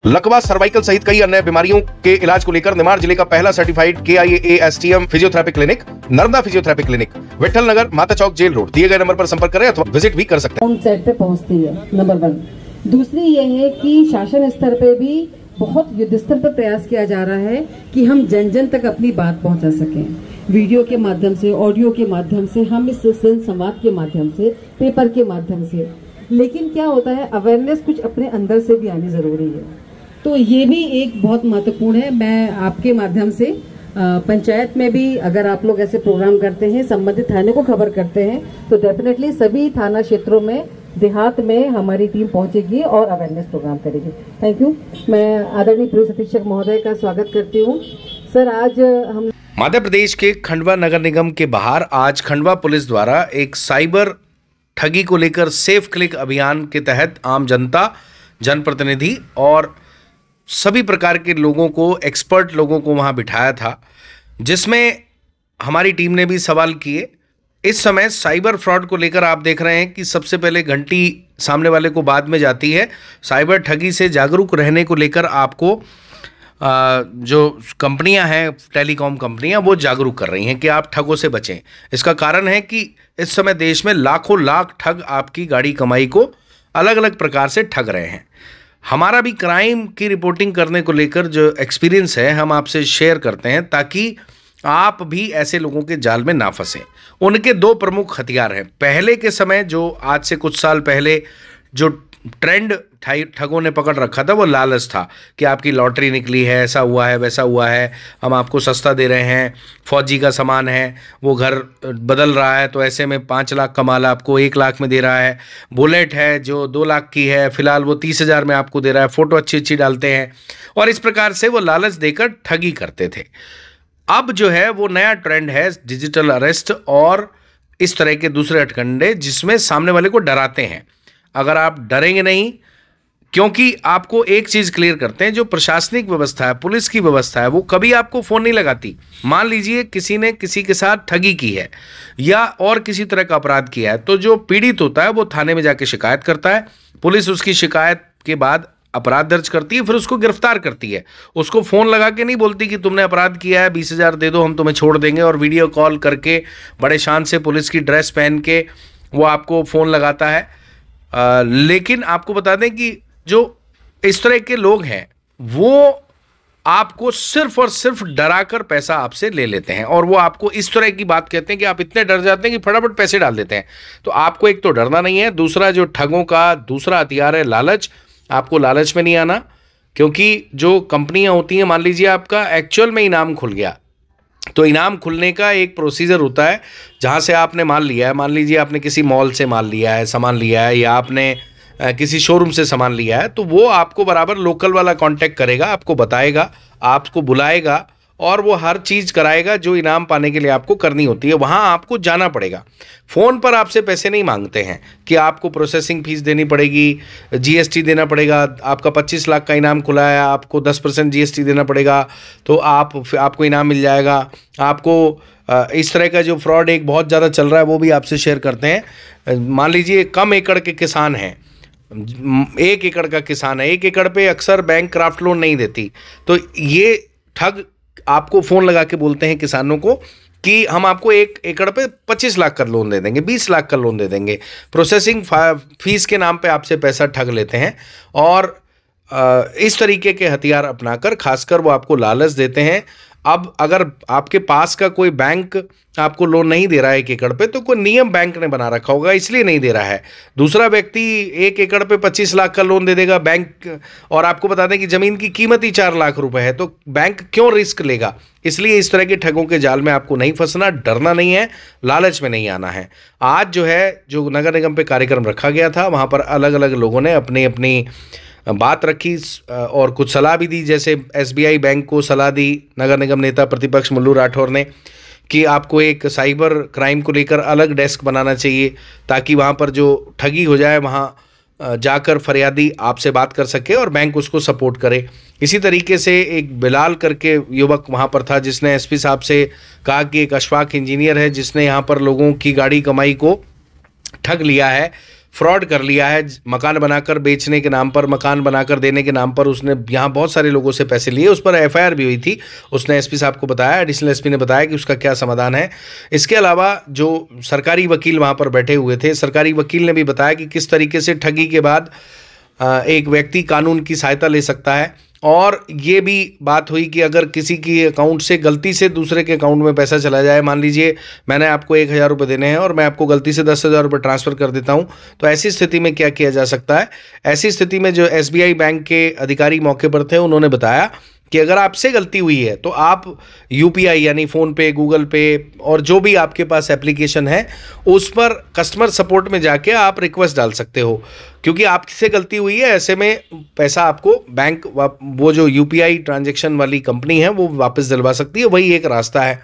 लकवा, सर्वाइकल सहित कई अन्य बीमारियों के इलाज को लेकर निमाड़ जिले का पहला certified KIAASTM physiotherapy clinic Narmada physiotherapy clinic, Vithal Nagar, Mata Chowk, jail road, दिए गए नंबर पर संपर्क करें अथवा विजिट भी कर सकते हैं। साइड पे पहुंचती है, नंबर 1। दूसरी ये है कि शासन स्तर पे भी बहुत युद्ध स्तर पर प्रयास किया जा रहा है कि हम जन जन तक अपनी बात पहुंचा सकें, वीडियो के माध्यम से, ऑडियो के माध्यम से, हम इस संवाद के माध्यम से, पेपर के माध्यम से। लेकिन क्या होता है, अवेयरनेस कुछ अपने अंदर से भी आनी जरूरी है, तो ये भी एक बहुत महत्वपूर्ण है। मैं आपके माध्यम से पंचायत में भी अगर आप लोग ऐसे प्रोग्राम करते हैं, संबंधित थाने को खबर करते हैं, तो डेफिनेटली सभी थाना क्षेत्रों में, देहात में हमारी टीम पहुंचेगी और अवेयरनेस प्रोग्राम करेगी। Thank you. मैं आदरणीय पुलिस अधीक्षक महोदय का स्वागत करती हूँ। सर, आज हम मध्य प्रदेश के खंडवा नगर निगम के बाहर आज खंडवा पुलिस द्वारा एक साइबर ठगी को लेकर सेफ क्लिक अभियान के तहत आम जनता, जनप्रतिनिधि और सभी प्रकार के लोगों को, एक्सपर्ट लोगों को वहां बिठाया था, जिसमें हमारी टीम ने भी सवाल किए। इस समय साइबर फ्रॉड को लेकर आप देख रहे हैं कि सबसे पहले घंटी सामने वाले को बाद में जाती है। साइबर ठगी से जागरूक रहने को लेकर आपको जो कंपनियां हैं, टेलीकॉम कंपनियां, वो जागरूक कर रही हैं कि आप ठगों से बचें। इसका कारण है कि इस समय देश में लाखों लाख ठग आपकी गाड़ी कमाई को अलग अलग प्रकार से ठग रहे हैं। हमारा भी क्राइम की रिपोर्टिंग करने को लेकर जो एक्सपीरियंस है, हम आपसे शेयर करते हैं ताकि आप भी ऐसे लोगों के जाल में ना फंसें। उनके दो प्रमुख हथियार हैं। पहले के समय, जो आज से कुछ साल पहले जो ट्रेंड ठगों ने पकड़ रखा था, वो लालच था कि आपकी लॉटरी निकली है, ऐसा हुआ है, वैसा हुआ है, हम आपको सस्ता दे रहे हैं, फौजी का सामान है, वो घर बदल रहा है तो ऐसे में 5 लाख का माल आपको 1 लाख में दे रहा है, बुलेट है जो 2 लाख की है, फिलहाल वो 30,000 में आपको दे रहा है, फोटो अच्छी अच्छी डालते हैं, और इस प्रकार से वो लालच देकर ठगी करते थे। अब जो है वो नया ट्रेंड है डिजिटल अरेस्ट और इस तरह के दूसरे हथकंडे, जिसमें सामने वाले को डराते हैं। अगर आप डरेंगे नहीं, क्योंकि आपको एक चीज क्लियर करते हैं, जो प्रशासनिक व्यवस्था है, पुलिस की व्यवस्था है, वो कभी आपको फोन नहीं लगाती। मान लीजिए किसी ने किसी के साथ ठगी की है या और किसी तरह का अपराध किया है, तो जो पीड़ित होता है वो थाने में जाके शिकायत करता है, पुलिस उसकी शिकायत के बाद अपराध दर्ज करती है, फिर उसको गिरफ्तार करती है। उसको फोन लगा के नहीं बोलती कि तुमने अपराध किया है, 20,000 दे दो, हम तुम्हें छोड़ देंगे, और वीडियो कॉल करके बड़े शान से पुलिस की ड्रेस पहन के वो आपको फोन लगाता है। लेकिन आपको बता दें कि जो इस तरह के लोग हैं वो आपको सिर्फ और सिर्फ डराकर पैसा आपसे ले लेते हैं, और वो आपको इस तरह की बात कहते हैं कि आप इतने डर जाते हैं कि फटाफट पैसे डाल देते हैं। तो आपको एक तो डरना नहीं है, दूसरा जो ठगों का दूसरा हथियार है लालच, आपको लालच में नहीं आना। क्योंकि जो कंपनियां होती हैं, मान लीजिए आपका एक्चुअल में इनाम खुल गया, तो इनाम खुलने का एक प्रोसीजर होता है, जहां से आपने माल लिया है, मान लीजिए आपने किसी मॉल से माल लिया है, सामान लिया है, या आपने किसी शोरूम से सामान लिया है, तो वो आपको बराबर लोकल वाला कांटेक्ट करेगा, आपको बताएगा, आपको बुलाएगा और वो हर चीज़ कराएगा जो इनाम पाने के लिए आपको करनी होती है। वहाँ आपको जाना पड़ेगा। फ़ोन पर आपसे पैसे नहीं मांगते हैं कि आपको प्रोसेसिंग फ़ीस देनी पड़ेगी, GST देना पड़ेगा, आपका 25 लाख का इनाम खुला है, आपको 10% GST देना पड़ेगा, तो आपको इनाम मिल जाएगा। आपको इस तरह का जो फ्रॉड एक बहुत ज़्यादा चल रहा है, वो भी आपसे शेयर करते हैं। मान लीजिए कम एकड़ के किसान हैं, 1 एकड़ का किसान है, 1 एकड़ पे अक्सर बैंक क्राफ्ट लोन नहीं देती, तो ये ठग आपको फ़ोन लगा के बोलते हैं किसानों को कि हम आपको 1 एकड़ पे 25 लाख का लोन दे देंगे, 20 लाख का लोन दे देंगे। प्रोसेसिंग फीस के नाम पे आपसे पैसा ठग लेते हैं, और इस तरीके के हथियार अपनाकर खासकर वो आपको लालच देते हैं। अब अगर आपके पास का कोई बैंक आपको लोन नहीं दे रहा है 1 एकड़ पे, तो कोई नियम बैंक ने बना रखा होगा, इसलिए नहीं दे रहा है। दूसरा व्यक्ति 1 एकड़ पे 25 लाख का लोन दे देगा बैंक, और आपको बता दें कि ज़मीन की कीमत ही 4 लाख रुपए है, तो बैंक क्यों रिस्क लेगा। इसलिए इस तरह के ठगों के जाल में आपको नहीं फंसना, डरना नहीं है, लालच में नहीं आना है। आज जो है, जो नगर निगम पे कार्यक्रम रखा गया था, वहाँ पर अलग अलग लोगों ने अपनी अपनी बात रखी और कुछ सलाह भी दी। जैसे SBI बैंक को सलाह दी नगर निगम नेता प्रतिपक्ष मुल्लू राठौर ने कि आपको एक साइबर क्राइम को लेकर अलग डेस्क बनाना चाहिए, ताकि वहाँ पर जो ठगी हो जाए वहाँ जाकर फरियादी आपसे बात कर सके और बैंक उसको सपोर्ट करे। इसी तरीके से एक बिलाल करके युवक वहाँ पर था, जिसने SP साहब से कहा कि एक अशफाक इंजीनियर है जिसने यहाँ पर लोगों की गाड़ी कमाई को ठग लिया है, फ्रॉड कर लिया है। मकान बनाकर बेचने के नाम पर, मकान बनाकर देने के नाम पर उसने यहाँ बहुत सारे लोगों से पैसे लिए। उस पर एफआईआर भी हुई थी। उसने एसपी साहब को बताया, एडिशनल एसपी ने बताया कि उसका क्या समाधान है। इसके अलावा जो सरकारी वकील वहाँ पर बैठे हुए थे, सरकारी वकील ने भी बताया कि किस तरीके से ठगी के बाद एक व्यक्ति कानून की सहायता ले सकता है। और ये भी बात हुई कि अगर किसी की अकाउंट से गलती से दूसरे के अकाउंट में पैसा चला जाए, मान लीजिए मैंने आपको 1,000 रुपये देने हैं और मैं आपको गलती से 10,000 रुपये ट्रांसफ़र कर देता हूं, तो ऐसी स्थिति में क्या किया जा सकता है। ऐसी स्थिति में जो एसबीआई बैंक के अधिकारी मौके पर थे, उन्होंने बताया कि अगर आपसे गलती हुई है तो आप यूपीआई यानी फ़ोन पे, गूगल पे और जो भी आपके पास एप्लीकेशन है उस पर कस्टमर सपोर्ट में जाके आप रिक्वेस्ट डाल सकते हो, क्योंकि आपसे गलती हुई है। ऐसे में पैसा आपको बैंक वो जो यूपीआई ट्रांजैक्शन वाली कंपनी है वो वापस दिलवा सकती है, वही एक रास्ता है।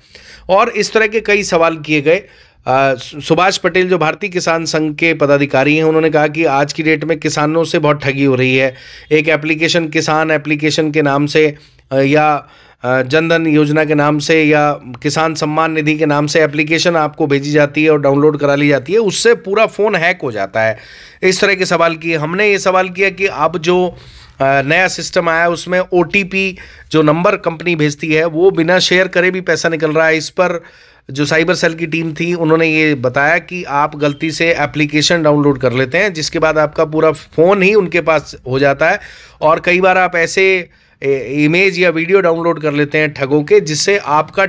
और इस तरह के कई सवाल किए गए। सुभाष पटेल जो भारतीय किसान संघ के पदाधिकारी हैं, उन्होंने कहा कि आज की डेट में किसानों से बहुत ठगी हो रही है। एक एप्लीकेशन, किसान एप्लीकेशन के नाम से या जनधन योजना के नाम से या किसान सम्मान निधि के नाम से एप्लीकेशन आपको भेजी जाती है और डाउनलोड करा ली जाती है, उससे पूरा फ़ोन हैक हो जाता है। इस तरह के सवाल किए। हमने ये सवाल किया कि अब जो नया सिस्टम आया उसमें ओटीपी जो नंबर कंपनी भेजती है वो बिना शेयर करे भी पैसा निकल रहा है। इस पर जो साइबर सेल की टीम थी उन्होंने ये बताया कि आप गलती से एप्लीकेशन डाउनलोड कर लेते हैं, जिसके बाद आपका पूरा फ़ोन ही उनके पास हो जाता है। और कई बार आप ऐसे इमेज या वीडियो डाउनलोड कर लेते हैं ठगों के, जिससे आपका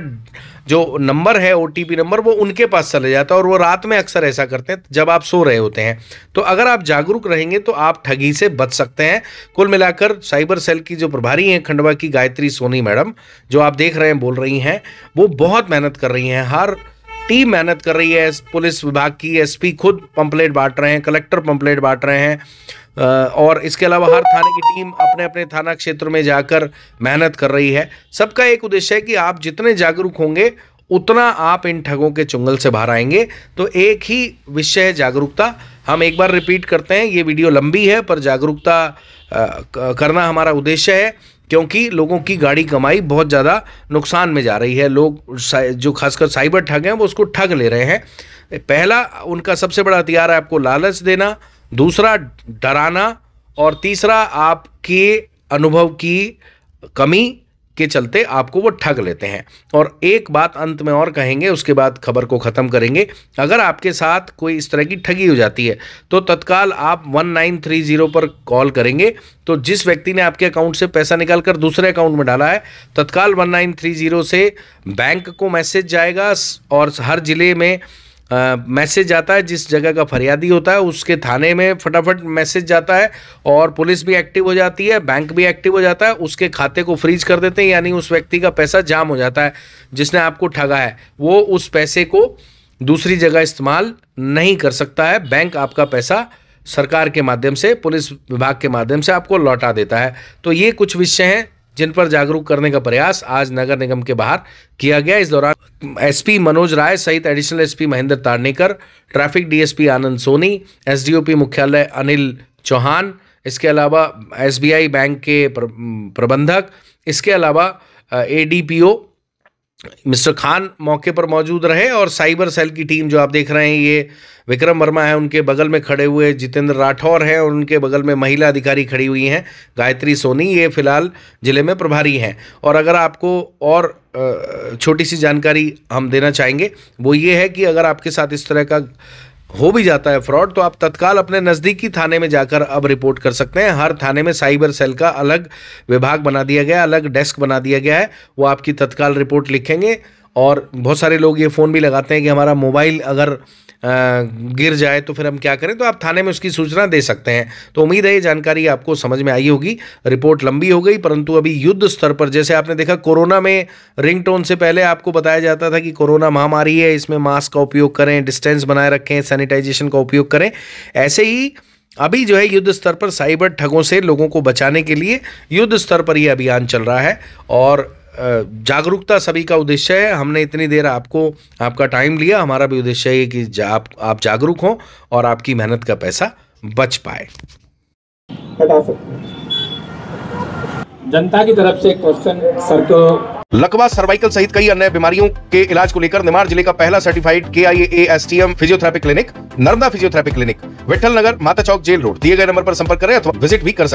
जो नंबर है, ओटीपी नंबर, वो उनके पास चले जाता है। और वो रात में अक्सर ऐसा करते हैं जब आप सो रहे होते हैं। तो अगर आप जागरूक रहेंगे तो आप ठगी से बच सकते हैं। कुल मिलाकर साइबर सेल की जो प्रभारी हैं खंडवा की गायत्री सोनी मैडम, जो आप देख रहे हैं बोल रही हैं, वो बहुत मेहनत कर रही हैं। हर टीम मेहनत कर रही है। पुलिस विभाग की एसपी खुद पंपलेट बांट रहे हैं, कलेक्टर पंपलेट बांट रहे हैं, और इसके अलावा हर थाने की टीम अपने अपने थाना क्षेत्र में जाकर मेहनत कर रही है। सबका एक उद्देश्य है कि आप जितने जागरूक होंगे उतना आप इन ठगों के चुंगल से बाहर आएंगे। तो एक ही विषय है जागरूकता। हम एक बार रिपीट करते हैं, ये वीडियो लंबी है पर जागरूकता करना हमारा उद्देश्य है, क्योंकि लोगों की गाड़ी कमाई बहुत ज़्यादा नुकसान में जा रही है। लोग जो खासकर साइबर ठग हैं वो उसको ठग ले रहे हैं। पहला उनका सबसे बड़ा हथियार है आपको लालच देना, दूसरा डराना, और तीसरा आपके अनुभव की कमी के चलते आपको वो ठग लेते हैं। और एक बात अंत में और कहेंगे, उसके बाद खबर को ख़त्म करेंगे। अगर आपके साथ कोई इस तरह की ठगी हो जाती है तो तत्काल आप 1930 पर कॉल करेंगे। तो जिस व्यक्ति ने आपके अकाउंट से पैसा निकाल कर दूसरे अकाउंट में डाला है, तत्काल 1930 से बैंक को मैसेज जाएगा और हर जिले में मैसेज जाता है। जिस जगह का फरियादी होता है उसके थाने में फटाफट मैसेज जाता है और पुलिस भी एक्टिव हो जाती है, बैंक भी एक्टिव हो जाता है। उसके खाते को फ्रीज कर देते हैं, यानी उस व्यक्ति का पैसा जाम हो जाता है। जिसने आपको ठगा है वो उस पैसे को दूसरी जगह इस्तेमाल नहीं कर सकता है। बैंक आपका पैसा सरकार के माध्यम से, पुलिस विभाग के माध्यम से आपको लौटा देता है। तो ये कुछ विषय हैं जिन पर जागरूक करने का प्रयास आज नगर निगम के बाहर किया गया। इस दौरान एसपी मनोज राय सहित additional SP Mahendra Tarnekar, traffic DSP Anand Soni, SDOP मुख्यालय अनिल चौहान, इसके अलावा एसबीआई बैंक के प्रबंधक, इसके अलावा एडीपीओ मिस्टर खान मौके पर मौजूद रहे। और साइबर सेल की टीम जो आप देख रहे हैं, ये विक्रम वर्मा है, उनके बगल में खड़े हुए जितेंद्र राठौर हैं और उनके बगल में महिला अधिकारी खड़ी हुई हैं गायत्री सोनी, ये फिलहाल जिले में प्रभारी हैं। और अगर आपको और छोटी सी जानकारी हम देना चाहेंगे, वो ये है कि अगर आपके साथ इस तरह का हो भी जाता है फ्रॉड, तो आप तत्काल अपने नज़दीकी थाने में जाकर अब रिपोर्ट कर सकते हैं। हर थाने में साइबर सेल का अलग विभाग बना दिया गया, अलग डेस्क बना दिया गया है। वो आपकी तत्काल रिपोर्ट लिखेंगे। और बहुत सारे लोग ये फ़ोन भी लगाते हैं कि हमारा मोबाइल अगर गिर जाए तो फिर हम क्या करें, तो आप थाने में उसकी सूचना दे सकते हैं। तो उम्मीद है ये जानकारी आपको समझ में आई होगी। रिपोर्ट लंबी हो गई, परंतु अभी युद्ध स्तर पर, जैसे आपने देखा कोरोना में रिंगटोन से पहले आपको बताया जाता था कि कोरोना महामारी है, इसमें मास्क का उपयोग करें, डिस्टेंस बनाए रखें, सैनिटाइजेशन का उपयोग करें। ऐसे ही अभी जो है युद्ध स्तर पर साइबर ठगों से लोगों को बचाने के लिए युद्ध स्तर पर यह अभियान चल रहा है। और जागरूकता सभी का उद्देश्य है। हमने इतनी देर आपका टाइम लिया, हमारा भी उद्देश्य है कि आप जागरूक हों और आपकी मेहनत का पैसा बच पाए। जनता की तरफ से क्वेश्चन सर को लकवा, सर्वाइकल सहित कई अन्य बीमारियों के इलाज को लेकर निमाड़ जिले का पहला certified KIAASTM physiotherapy clinic, Narmada physiotherapy clinic, Vithal Nagar, Mata Chowk, jail road, दिए गए नंबर पर संपर्क करें अथवा विजिट भी कर सकते हैं।